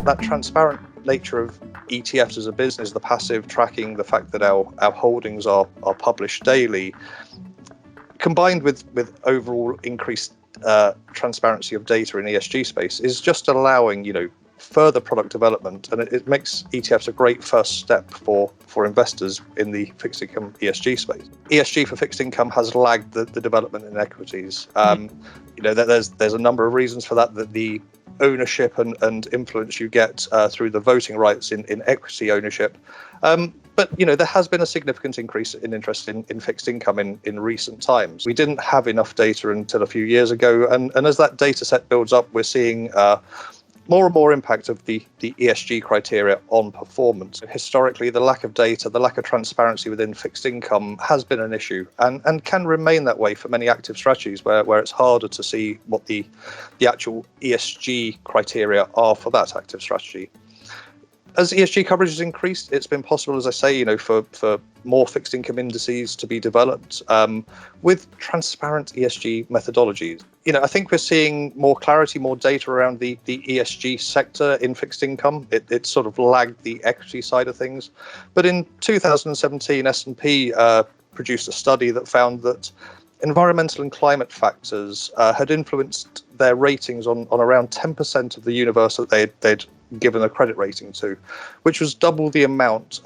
that transparent nature of ETFs as a business, the passive tracking, the fact that our holdings are published daily, combined with overall increased transparency of data in ESG space, is just allowing, further product development, and it makes ETFs a great first step for investors in the fixed income ESG space. ESG for fixed income has lagged the development in equities. There's a number of reasons for that the ownership and influence you get through the voting rights in equity ownership. But there has been a significant increase in interest in fixed income in recent times. We didn't have enough data until a few years ago, and as that data set builds up, we're seeing more and more impact of the ESG criteria on performance. Historically, the lack of data, the lack of transparency within fixed income has been an issue, and can remain that way for many active strategies where it's harder to see what the actual ESG criteria are for that active strategy. As ESG coverage has increased, it's been possible, as I say, for more fixed income indices to be developed with transparent ESG methodologies. I think we're seeing more clarity, more data around the ESG sector in fixed income. It sort of lagged the equity side of things. But in 2017, S&P produced a study that found that environmental and climate factors had influenced their ratings on around 10% of the universe that they'd given a credit rating to, which was double the amount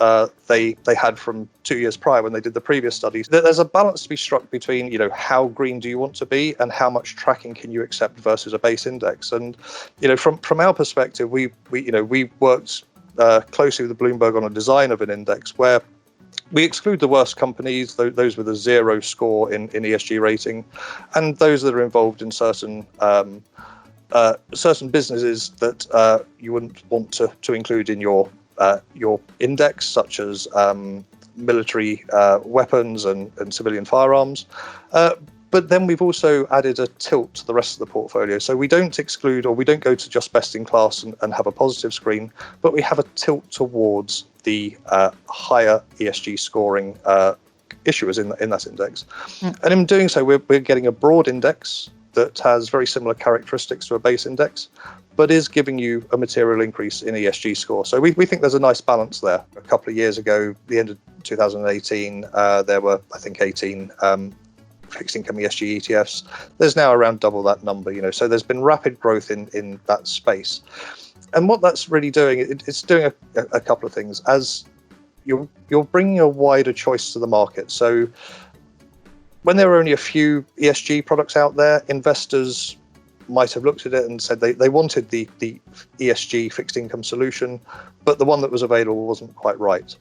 they had from 2 years prior when they did the previous studies. There's a balance to be struck between, how green do you want to be and how much tracking can you accept versus a base index. And, from our perspective, we worked closely with Bloomberg on a design of an index where we exclude the worst companies, those with a 0 score in ESG rating, and those that are involved in certain businesses that you wouldn't want to include in your index, such as military weapons and civilian firearms. But then we've also added a tilt to the rest of the portfolio. So we don't exclude, or we don't go to just best in class and have a positive screen, but we have a tilt towards the higher ESG scoring issuers in that index. And in doing so, we're getting a broad index that has very similar characteristics to a base index, but is giving you a material increase in ESG score. So we think there's a nice balance there. A couple of years ago, the end of 2018, there were, I think, 18 fixed income ESG ETFs. There's now around double that number, so there's been rapid growth in that space. And what that's really doing, it's doing a couple of things. As you're bringing a wider choice to the market. So when there were only a few ESG products out there, investors might have looked at it and said they wanted the ESG fixed income solution, but the one that was available wasn't quite right.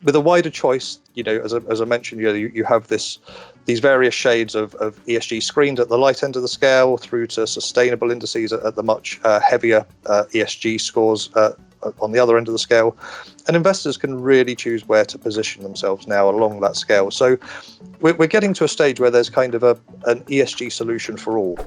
With a wider choice, as I mentioned, you have these various shades of ESG screened at the light end of the scale through to sustainable indices at the much heavier ESG scores on the other end of the scale. And investors can really choose where to position themselves now along that scale. So we're getting to a stage where there's kind of an ESG solution for all.